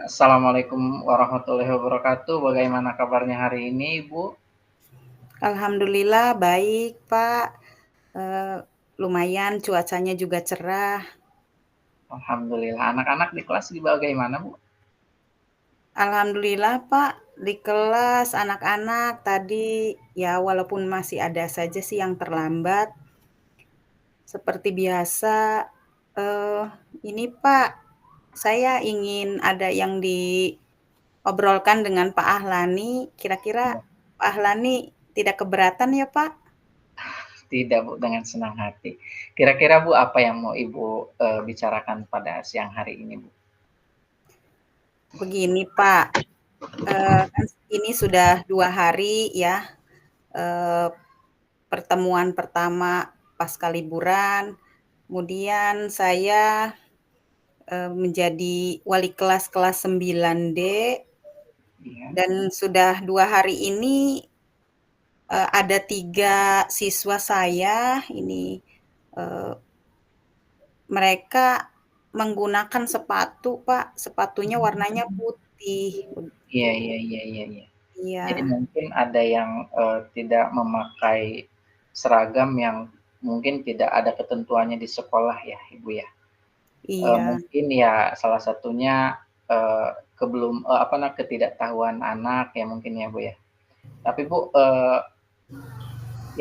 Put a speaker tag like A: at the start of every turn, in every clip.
A: Assalamualaikum warahmatullahi wabarakatuh. Bagaimana kabarnya hari ini, Ibu?
B: Alhamdulillah baik, Pak, eee, lumayan cuacanya juga cerah.
A: Alhamdulillah. Anak-anak di kelas di bagaimana, Bu?
B: Alhamdulillah, Pak, di kelas anak-anak tadi ya walaupun masih ada saja sih yang terlambat, seperti biasa, eee, ini Pak, saya ingin ada yang diobrolkan dengan Pak Ahlani, kira-kira
A: Ya.
B: Pak Ahlani tidak keberatan ya, Pak?
A: Tidak, Bu, dengan senang hati. Kira-kira, Bu, apa yang mau Ibu bicarakan pada siang hari ini, Bu?
B: Begini, Pak, kan ini sudah 2 hari ya, eee, pertemuan pertama pasca liburan, kemudian saya, menjadi wali kelas 9D
A: Iya,
B: dan sudah 2 hari ini, ada 3 siswa saya ini, eee, mereka menggunakan sepatu, Pak, sepatunya warnanya putih.
A: iya,
B: Begitu.
A: iya, iya, iya, iya. Jadi
B: Iya,
A: mungkin ada yang tidak memakai seragam yang mungkin tidak ada ketentuannya di sekolah ya, Ibu ya?
B: iya,
A: Mungkin ya salah satunya, ketidaktahuan anak ya mungkin ya, Bu, ya. Tapi, Bu,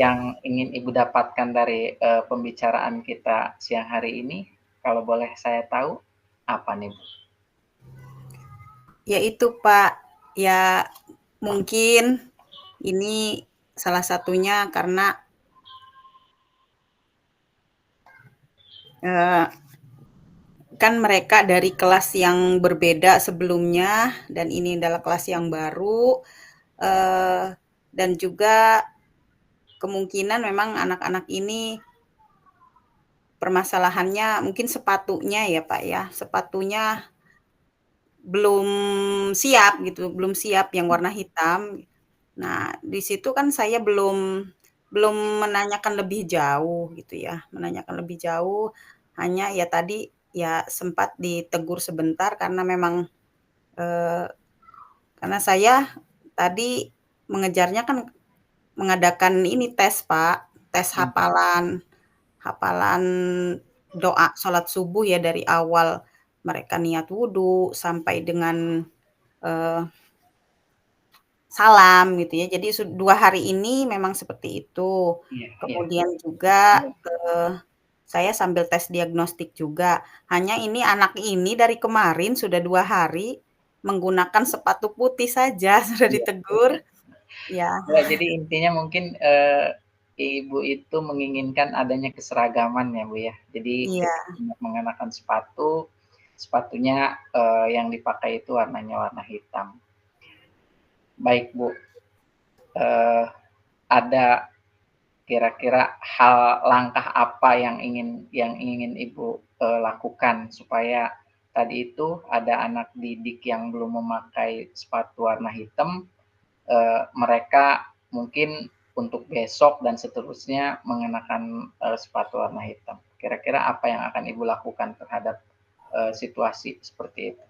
A: yang ingin Ibu dapatkan dari, pembicaraan kita siang hari ini, kalau boleh saya tahu, apa nih, Bu?
B: ya itu, Pak, ya mungkin ini salah satunya karena, eee, kan mereka dari kelas yang berbeda sebelumnya dan ini adalah kelas yang baru, eee, dan juga kemungkinan memang anak-anak ini permasalahannya mungkin sepatunya ya, Pak, ya, sepatunya belum siap gitu, belum siap yang warna hitam. Nah, di situ kan saya belum menanyakan lebih jauh gitu ya, menanyakan lebih jauh, hanya ya tadi, ya sempat ditegur sebentar karena memang, eee, karena saya tadi mengejarnya kan mengadakan ini tes, Pak, tes
A: Mmm,
B: hafalan hafalan doa sholat subuh ya dari awal mereka niat wudu sampai dengan, eee salam gitu ya. Jadi 2 hari ini memang seperti itu.
A: iya, iya,
B: Kemudian juga, eee, saya sambil tes diagnostik juga. Hanya ini anak ini dari kemarin sudah 2 hari menggunakan sepatu putih saja sudah
A: iya.
B: ditegur. Ya,
A: Ya, jadi intinya mungkin, Ibu itu menginginkan adanya keseragaman ya, Bu, ya. Jadi
B: iya,
A: ketika mengenakan sepatu, sepatunya, yang dipakai itu warnanya warna hitam. Baik, Bu, eee, ada kira-kira langkah apa yang ingin Ibu, lakukan supaya tadi itu ada anak didik yang belum memakai sepatu warna hitam, mereka mungkin untuk besok dan seterusnya mengenakan, sepatu warna hitam. Kira-kira apa yang akan Ibu lakukan terhadap, situasi seperti itu?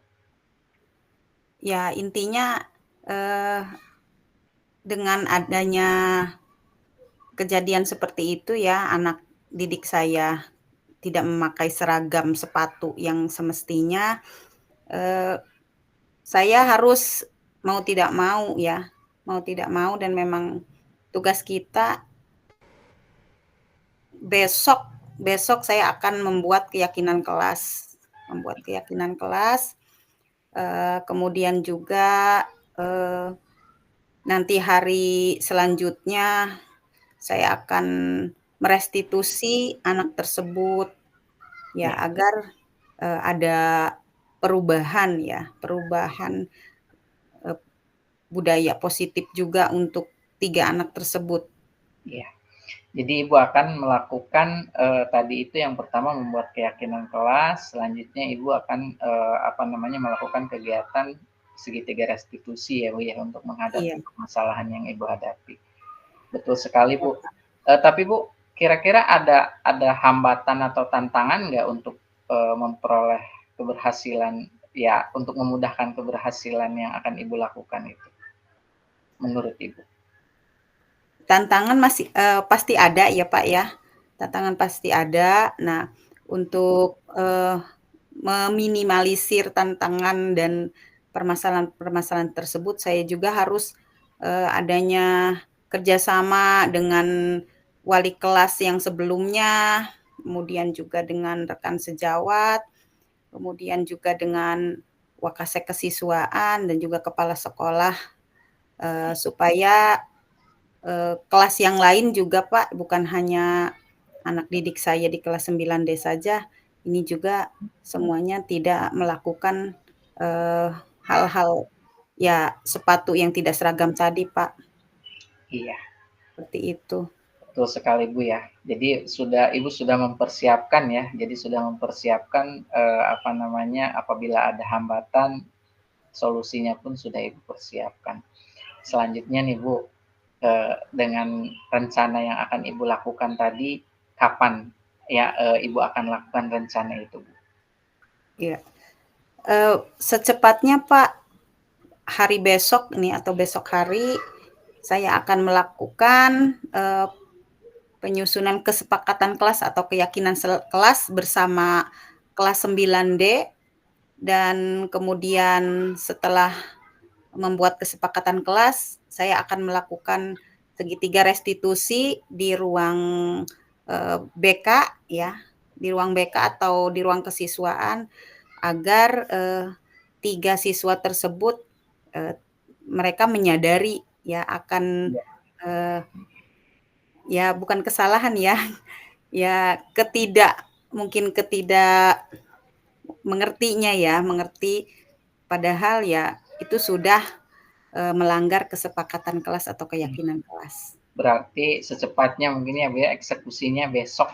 B: ya intinya, eee, dengan adanya kejadian seperti itu ya, anak didik saya tidak memakai seragam sepatu yang semestinya, eee saya harus mau tidak mau ya, mau tidak mau dan memang tugas kita besok besok saya akan membuat keyakinan kelas, kemudian juga, eee, nanti hari selanjutnya saya akan merestitusi anak tersebut ya
A: Ya,
B: agar, ada perubahan ya, perubahan, eee, budaya positif juga untuk 3 anak tersebut.
A: iya. Jadi Ibu akan melakukan, tadi itu yang pertama membuat keyakinan kelas, selanjutnya Ibu akan, melakukan kegiatan segitiga restitusi ya, Bu, ya, untuk menghadapi
B: Iya.
A: permasalahan yang Ibu hadapi. Betul sekali, Bu. Tapi Bu, kira-kira ada hambatan atau tantangan nggak untuk, memperoleh keberhasilan, ya untuk memudahkan keberhasilan yang akan Ibu lakukan itu, menurut Ibu?
B: Tantangan masih pasti ada ya, Pak, ya. Tantangan pasti ada. Nah, untuk, meminimalisir tantangan dan permasalahan-permasalahan tersebut, saya juga harus, adanya kerjasama dengan wali kelas yang sebelumnya, kemudian juga dengan rekan sejawat, kemudian juga dengan wakasek kesiswaan dan juga kepala sekolah, supaya kelas yang lain juga, Pak, bukan hanya anak didik saya di kelas 9D saja, ini juga semuanya tidak melakukan, hal-hal ya sepatu yang tidak seragam tadi, Pak,
A: Iya,
B: seperti itu.
A: betul sekali Bu ya. Jadi Ibu sudah mempersiapkan ya, jadi sudah mempersiapkan, apa namanya, apabila ada hambatan, solusinya pun sudah Ibu persiapkan. Selanjutnya nih Bu, dengan rencana yang akan Ibu lakukan tadi, kapan ya, Ibu akan lakukan rencana itu Bu?
B: Iya, secepatnya, Pak, hari besok ini atau besok hari, saya akan melakukan, penyusunan kesepakatan kelas atau keyakinan kelas bersama kelas 9D, dan kemudian setelah membuat kesepakatan kelas, saya akan melakukan segitiga restitusi di ruang, BK ya, di ruang BK atau di ruang kesiswaan agar, 3 siswa tersebut, eee, mereka menyadari ya akan,
A: Iya.
B: eee, ya bukan kesalahan ya, ya mungkin ketidak mengertinya ya, mengerti padahal ya itu sudah, melanggar kesepakatan kelas atau keyakinan kelas.
A: Berarti secepatnya mungkin ya Bu ya, eksekusinya besok.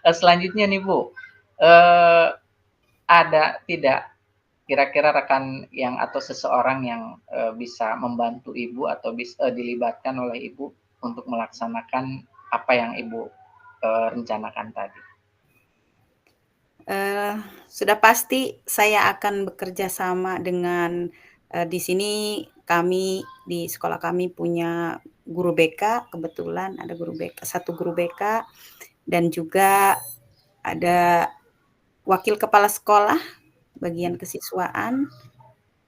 A: Selanjutnya nih Bu, eee, ada tidak kira-kira rekan yang atau seseorang yang, bisa membantu Ibu atau dilibatkan oleh Ibu untuk melaksanakan apa yang Ibu, rencanakan tadi?
B: Eee, sudah pasti saya akan bekerja sama dengan, di sini kami di sekolah kami punya guru BK, kebetulan ada guru BK, 1 guru BK, dan juga ada wakil kepala sekolah bagian kesiswaan,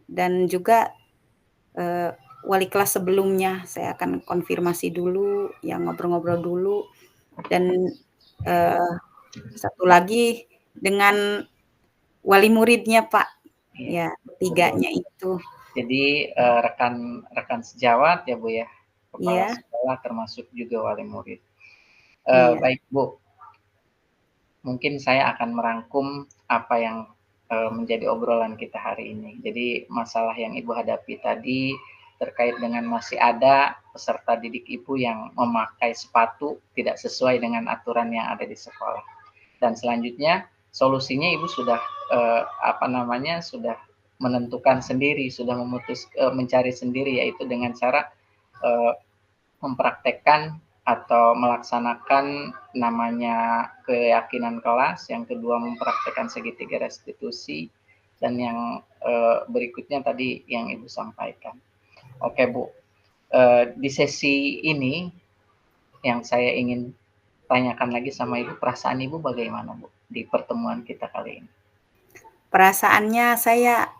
B: dan juga, wali kelas sebelumnya. Saya akan konfirmasi dulu, ya ngobrol-ngobrol dulu, dan, eee, satu lagi dengan wali muridnya, Pak.
A: Iya,
B: Ya,
A: betul.
B: tiganya itu.
A: Jadi, rekan rekan sejawat ya Bu ya, kepala
B: Iya
A: sekolah termasuk juga wali murid.
B: iya.
A: Baik Bu, mungkin saya akan merangkum apa yang, menjadi obrolan kita hari ini. Jadi masalah yang Ibu hadapi tadi terkait dengan masih ada peserta didik Ibu yang memakai sepatu tidak sesuai dengan aturan yang ada di sekolah. Dan selanjutnya solusinya Ibu sudah, apa namanya, sudah menentukan sendiri, sudah mencari sendiri, yaitu dengan cara, eee, mempraktekkan atau melaksanakan namanya keyakinan kelas, yang kedua mempraktekkan segitiga restitusi, dan yang, berikutnya tadi yang Ibu sampaikan. Oke Bu, di sesi ini yang saya ingin tanyakan lagi sama Ibu, perasaan Ibu bagaimana Bu, di pertemuan kita kali ini?
B: Perasaannya saya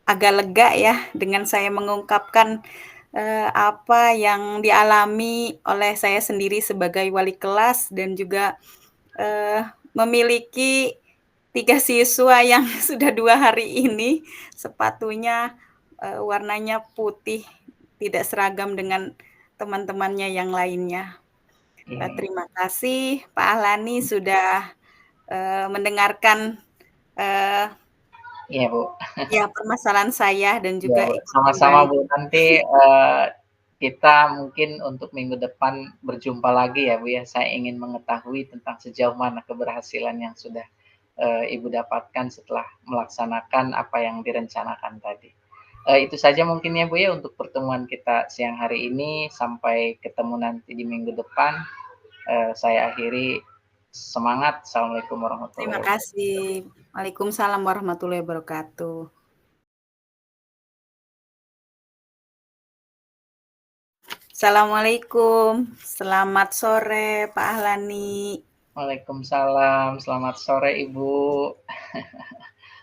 B: agak lega ya dengan saya mengungkapkan, apa yang dialami oleh saya sendiri sebagai wali kelas dan juga, memiliki 3 siswa yang sudah 2 hari ini sepatunya, warnanya putih, tidak seragam dengan teman-temannya yang lainnya.
A: Iya,
B: Terima kasih Pak Ahlani sudah, mendengarkan, eee,
A: iya Bu.
B: ya permasalahan saya dan
A: Iya
B: juga
A: Bu,
B: ikut
A: sama-sama Bu.
B: membantu.
A: Nanti, kita mungkin untuk minggu depan berjumpa lagi ya Bu ya. Saya ingin mengetahui tentang sejauh mana keberhasilan yang sudah, Ibu dapatkan setelah melaksanakan apa yang direncanakan tadi. Itu saja mungkin ya Bu ya untuk pertemuan kita siang hari ini. Sampai ketemu nanti di minggu depan. Saya akhiri. Semangat. Assalamualaikum
B: Terima
A: warahmatullahi wabarakatuh.
B: kasih. Waalaikumsalam warahmatullahi wabarakatuh. Assalamualaikum, selamat sore Pak Ahlani.
A: Waalaikumsalam, selamat sore Ibu.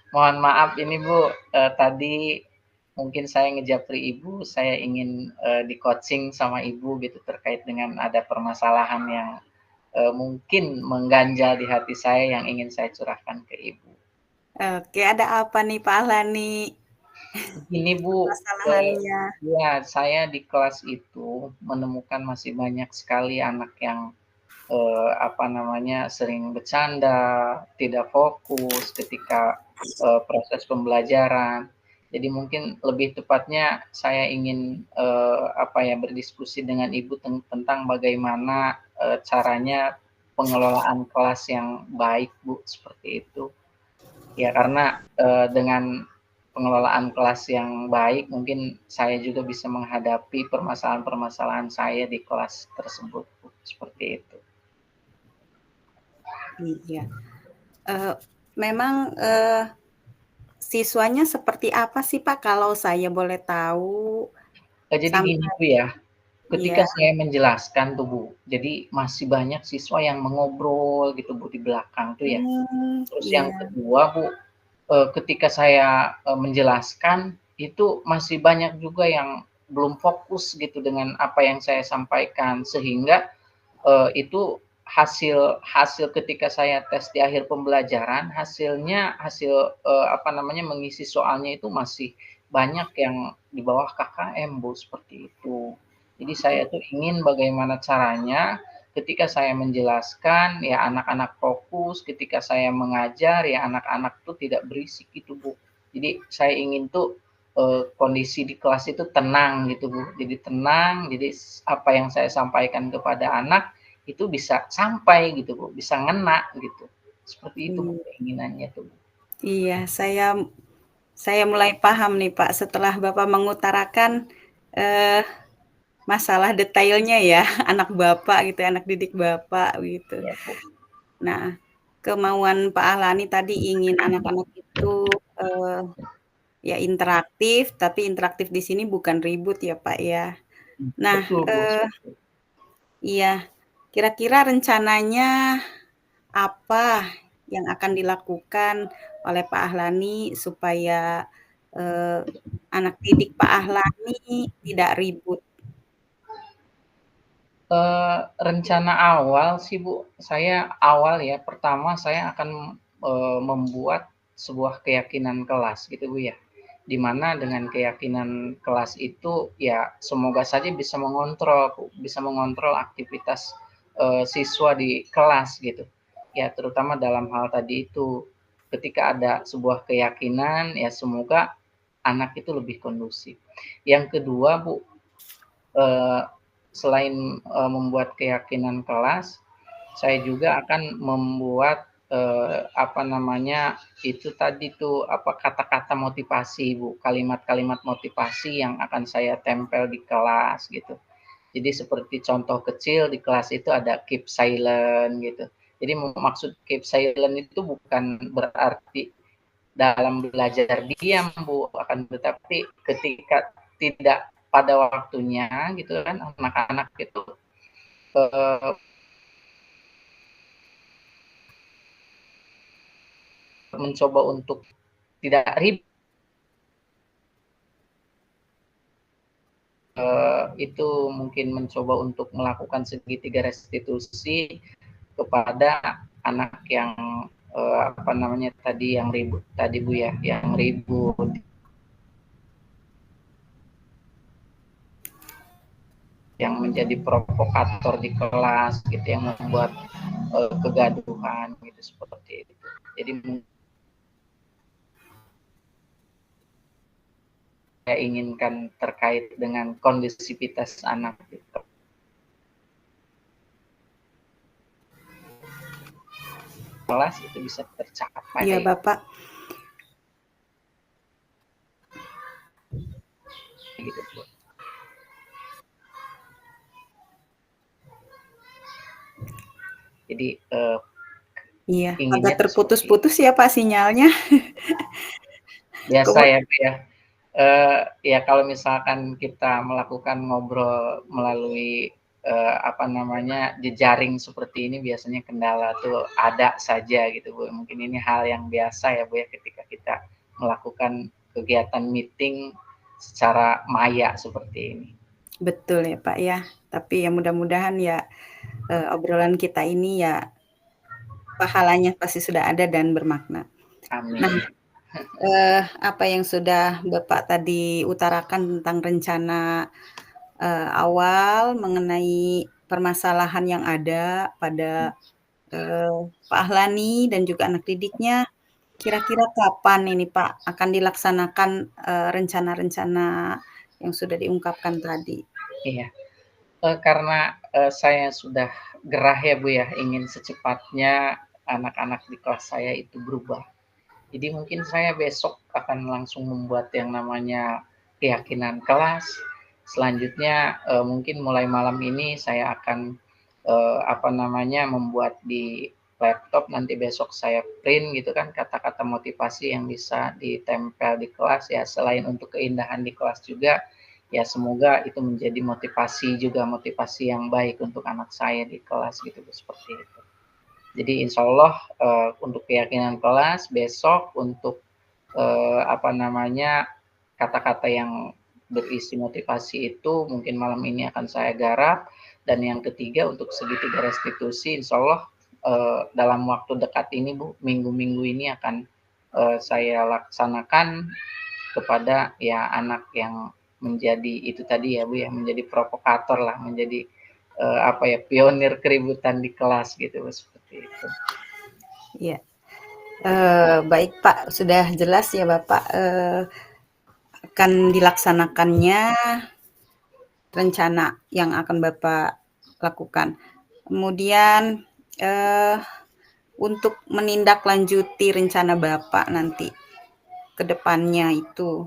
A: Mohon maaf ini Bu, tadi mungkin saya ngejapri Ibu, saya ingin di-coaching sama Ibu gitu terkait dengan ada permasalahan yang mungkin mengganjal di hati saya yang ingin saya curahkan ke Ibu.
B: Oke, ada apa nih Pak Ahlani?
A: Ini Bu,
B: Permasalahannya.
A: ya saya di kelas itu menemukan masih banyak sekali anak yang apa namanya, sering bercanda, tidak fokus ketika, proses pembelajaran. Jadi mungkin lebih tepatnya saya ingin, apa ya, berdiskusi dengan Ibu tentang bagaimana, caranya pengelolaan kelas yang baik, Bu, seperti itu. Ya karena, dengan pengelolaan kelas yang baik mungkin saya juga bisa menghadapi permasalahan-permasalahan saya di kelas tersebut, Bu, seperti itu.
B: Iya. Eee, memang, siswanya seperti apa sih Pak kalau saya boleh tahu?
A: Jadi gini
B: Sampai
A: Bu ya, ketika
B: iya.
A: saya menjelaskan tuh Bu, jadi masih banyak siswa yang mengobrol gitu Bu di belakang tuh ya. Terus yang
B: Iya.
A: kedua Bu, ketika saya, menjelaskan, itu masih banyak juga yang belum fokus gitu dengan apa yang saya sampaikan, sehingga itu hasil hasil ketika saya tes di akhir pembelajaran, hasilnya hasil, apa namanya, mengisi soalnya itu masih banyak yang di bawah KKM, Bu, seperti itu. Jadi saya
B: Oh,
A: tuh ingin bagaimana caranya ketika saya menjelaskan, ya anak-anak fokus, ketika saya mengajar, ya anak-anak tuh tidak berisik gitu, Bu. Jadi saya ingin tuh, kondisi di kelas itu tenang gitu, Bu. Jadi tenang, jadi apa yang saya sampaikan kepada anak, itu bisa sampai gitu, Bu, bisa ngena gitu. Seperti itu, Bu,
B: iya.
A: keinginannya tuh, Bu.
B: Iya, saya mulai paham nih, Pak, setelah Bapak mengutarakan, eee, masalah detailnya ya, anak Bapak gitu, anak didik Bapak gitu.
A: Ya, Bu.
B: Nah, kemauan Pak Ahlani tadi ingin anak-anak itu, eee, ya interaktif, tapi interaktif di sini bukan ribut ya, Pak, ya. Nah,
A: Betul, Bu,
B: eee
A: seperti itu.
B: iya, kira-kira rencananya apa yang akan dilakukan oleh Pak Ahlani supaya, eee, anak didik Pak Ahlani tidak ribut?
A: Rencana awal sih, Bu, saya awal ya, pertama saya akan, membuat sebuah keyakinan kelas gitu, Bu, ya. Di mana dengan keyakinan kelas itu, ya semoga saja bisa mengontrol, Bu, bisa mengontrol aktivitas, siswa di kelas gitu. Ya terutama dalam hal tadi itu, ketika ada sebuah keyakinan, ya semoga anak itu lebih kondusif. Yang kedua, Bu, eee, selain, membuat keyakinan kelas, saya juga akan membuat, apa namanya, itu tadi tuh, apa, kata-kata motivasi, Bu, kalimat-kalimat motivasi yang akan saya tempel di kelas gitu. Jadi seperti contoh kecil di kelas itu ada keep silent gitu. Jadi maksud keep silent itu bukan berarti dalam belajar diam, Bu, akan tetapi ketika tidak pada waktunya gitu kan anak-anak itu, eee, mencoba untuk tidak ribet, itu mungkin mencoba untuk melakukan segitiga restitusi kepada anak yang, apa namanya tadi, yang ribut tadi, Bu, ya, yang ribut, yang menjadi provokator di kelas gitu, yang membuat, kegaduhan gitu, seperti itu. Jadi saya inginkan terkait dengan kondusivitas anak gitu. Kelas itu bisa
B: Iya,
A: tercapai
B: Bapak.
A: gitu, Bu. Jadi,
B: Iya, agak
A: inginnya tuh seperti itu.
B: terputus-putus ya, Pak, sinyalnya.
A: Biasa
B: Kemud
A: ya, Bu, ya. Ya kalau misalkan kita melakukan ngobrol melalui, apa namanya, jejaring seperti ini biasanya kendala tuh ada saja gitu, Bu. Mungkin ini hal yang biasa ya, Bu, ya, ketika kita melakukan kegiatan meeting secara maya seperti ini.
B: Betul ya, Pak, ya. Tapi ya mudah-mudahan ya, obrolan kita ini ya pahalanya pasti sudah ada dan bermakna. Nah,
A: Amin.
B: apa yang sudah Bapak tadi utarakan tentang rencana, awal mengenai permasalahan yang ada pada, Pak Ahlani dan juga anak didiknya, kira-kira kapan ini, Pak, akan dilaksanakan, rencana-rencana yang sudah diungkapkan tadi?
A: Iya, karena, saya sudah gerah ya, Bu, ya, ingin secepatnya anak-anak di kelas saya itu berubah. Jadi mungkin saya besok akan langsung membuat yang namanya keyakinan kelas. Selanjutnya, mungkin mulai malam ini saya akan, apa namanya, membuat di laptop, nanti besok saya print gitu kan kata-kata motivasi yang bisa ditempel di kelas ya, selain untuk keindahan di kelas juga, ya semoga itu menjadi motivasi juga, motivasi yang baik untuk anak saya di kelas gitu, seperti itu. Jadi insya Allah untuk keyakinan kelas besok untuk apa namanya kata-kata yang berisi motivasi itu mungkin malam ini akan saya garap dan yang ketiga untuk segitiga restitusi insya Allah dalam waktu dekat ini Bu minggu-minggu ini akan saya laksanakan kepada ya anak yang menjadi itu tadi ya Bu ya menjadi provokator lah menjadi apa ya pionir keributan di kelas gitu seperti itu.
B: Iya, baik, Pak, sudah jelas ya, Bapak, akan dilaksanakannya rencana yang akan Bapak lakukan. Kemudian, eee, untuk menindaklanjuti rencana Bapak nanti ke depannya itu,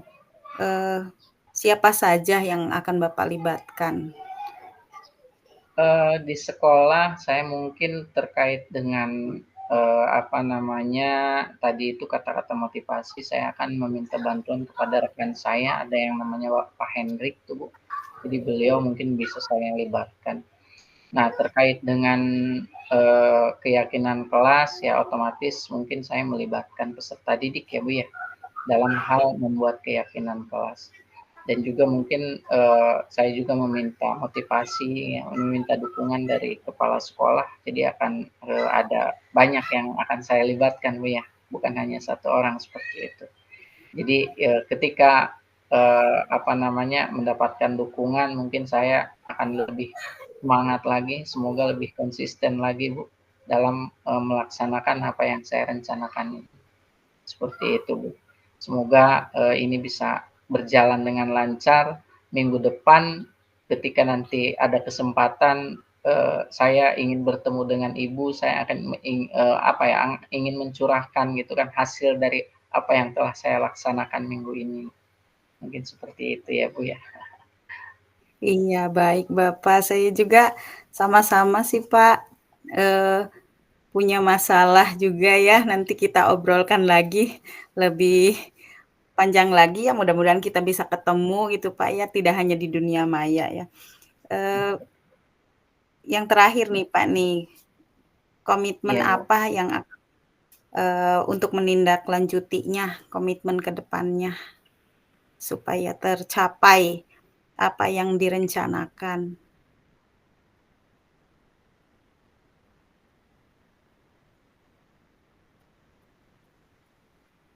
B: siapa saja yang akan Bapak libatkan?
A: Di sekolah saya mungkin terkait dengan, apa namanya, tadi itu kata-kata motivasi, saya akan meminta bantuan kepada rekan saya, ada yang namanya Pak Hendrik tuh, Bu. Jadi beliau mungkin bisa saya libatkan. Nah, terkait dengan, keyakinan kelas, ya otomatis mungkin saya melibatkan peserta didik ya, Bu, ya, dalam hal membuat keyakinan kelas dan juga mungkin saya juga meminta motivasi, ya, meminta dukungan dari kepala sekolah. Jadi akan ada banyak yang akan saya libatkan, Bu ya, bukan hanya satu orang seperti itu. Jadi ketika apa namanya mendapatkan dukungan, mungkin saya akan lebih semangat lagi, semoga lebih konsisten lagi, Bu, dalam melaksanakan apa yang saya rencanakan. Seperti itu, Bu. Semoga ini bisa berjalan dengan lancar. Minggu depan ketika nanti ada kesempatan saya ingin bertemu dengan ibu, saya akan apa ya, ingin mencurahkan gitu kan hasil dari apa yang telah saya laksanakan minggu ini. Mungkin seperti itu ya, Bu ya.
B: Iya, baik, Bapak. Saya juga sama-sama sih, Pak, eee, punya masalah juga ya, nanti kita obrolkan lagi lebih panjang lagi ya, mudah-mudahan kita bisa ketemu gitu, Pak, ya, tidak hanya di dunia maya ya. Eee, yang terakhir nih, Pak, nih, komitmen
A: Iya, Bu.
B: apa yang untuk menindaklanjutinya, komitmen ke depannya supaya tercapai apa yang direncanakan?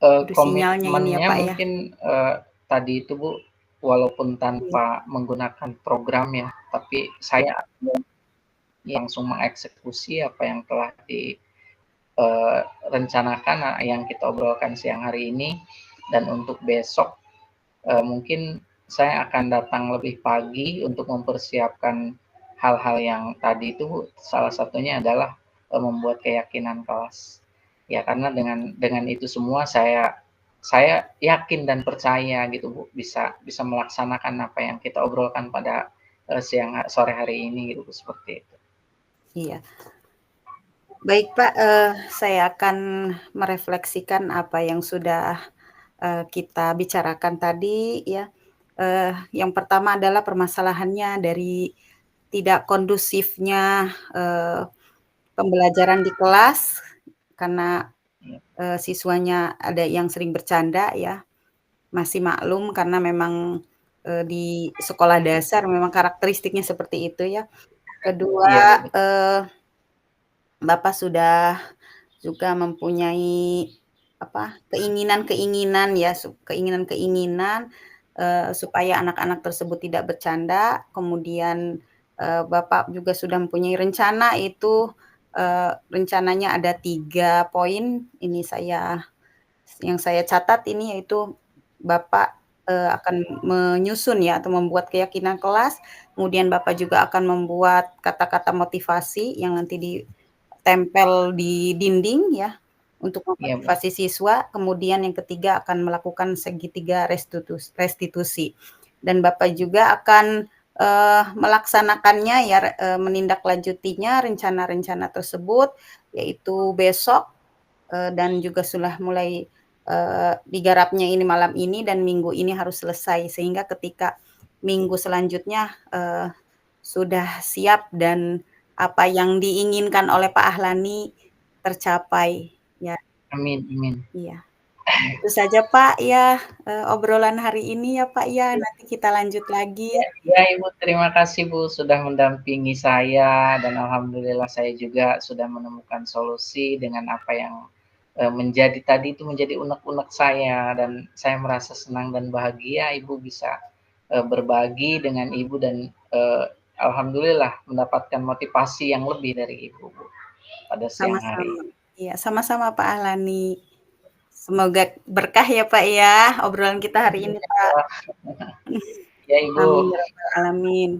B: Aduh, sinyalnya ini ya,
A: Komitmennya
B: Pak, ya.
A: mungkin, tadi itu, Bu, walaupun
B: Iya.
A: tanpa menggunakan program ya, tapi saya langsung mengeksekusi apa yang telah direncanakan, yang kita obrolkan siang hari ini. Dan untuk besok, mungkin saya akan datang lebih pagi untuk mempersiapkan hal-hal yang tadi itu, salah satunya adalah membuat keyakinan kelas. Ya karena dengan itu semua saya yakin dan percaya gitu Bu bisa bisa melaksanakan apa yang kita obrolkan pada sore hari ini gitu seperti itu.
B: Iya. Baik Pak, saya akan merefleksikan apa yang sudah, kita bicarakan tadi ya. Yang pertama adalah permasalahannya dari tidak kondusifnya, pembelajaran di kelas karena,
A: Ya,
B: siswanya ada yang sering bercanda ya, masih maklum karena memang, di sekolah dasar memang karakteristiknya seperti itu ya. Kedua,
A: iya Bu,
B: Bapak sudah juga mempunyai apa, keinginan-keinginan ya, keinginan-keinginan, supaya anak-anak tersebut tidak bercanda, kemudian, Bapak juga sudah mempunyai rencana itu, rencananya ada 3 poin, ini yang saya catat ini yaitu Bapak, akan menyusun ya atau membuat keyakinan kelas, kemudian Bapak juga akan membuat kata-kata motivasi yang nanti ditempel di dinding ya, untuk
A: iya Bu,
B: memotivasi siswa, kemudian yang ketiga akan melakukan segitiga restitusi. Dan Bapak juga akan, melaksanakannya ya, menindaklanjutinya rencana-rencana tersebut, yaitu besok, dan juga sudah mulai, digarapnya ini malam ini dan minggu ini harus selesai, sehingga ketika minggu selanjutnya, sudah siap dan apa yang diinginkan oleh Pak Ahlani tercapai. Ya,
A: amin amin.
B: iya. Itu saja Pak ya, obrolan hari ini ya Pak ya, nanti kita lanjut lagi.
A: Ya Ibu, terima kasih Bu sudah mendampingi saya dan alhamdulillah saya juga sudah menemukan solusi dengan apa yang, menjadi tadi itu menjadi unek-unek saya dan saya merasa senang dan bahagia Ibu bisa, berbagi dengan Ibu dan, alhamdulillah mendapatkan motivasi yang lebih dari Ibu, Bu, pada siang hari.
B: Sama-sama. Iya, sama-sama Pak Ahlani. Semoga berkah ya Pak ya, obrolan kita hari ini Pak.
A: Ya Ibu.
B: Amin ya rabbal alamin.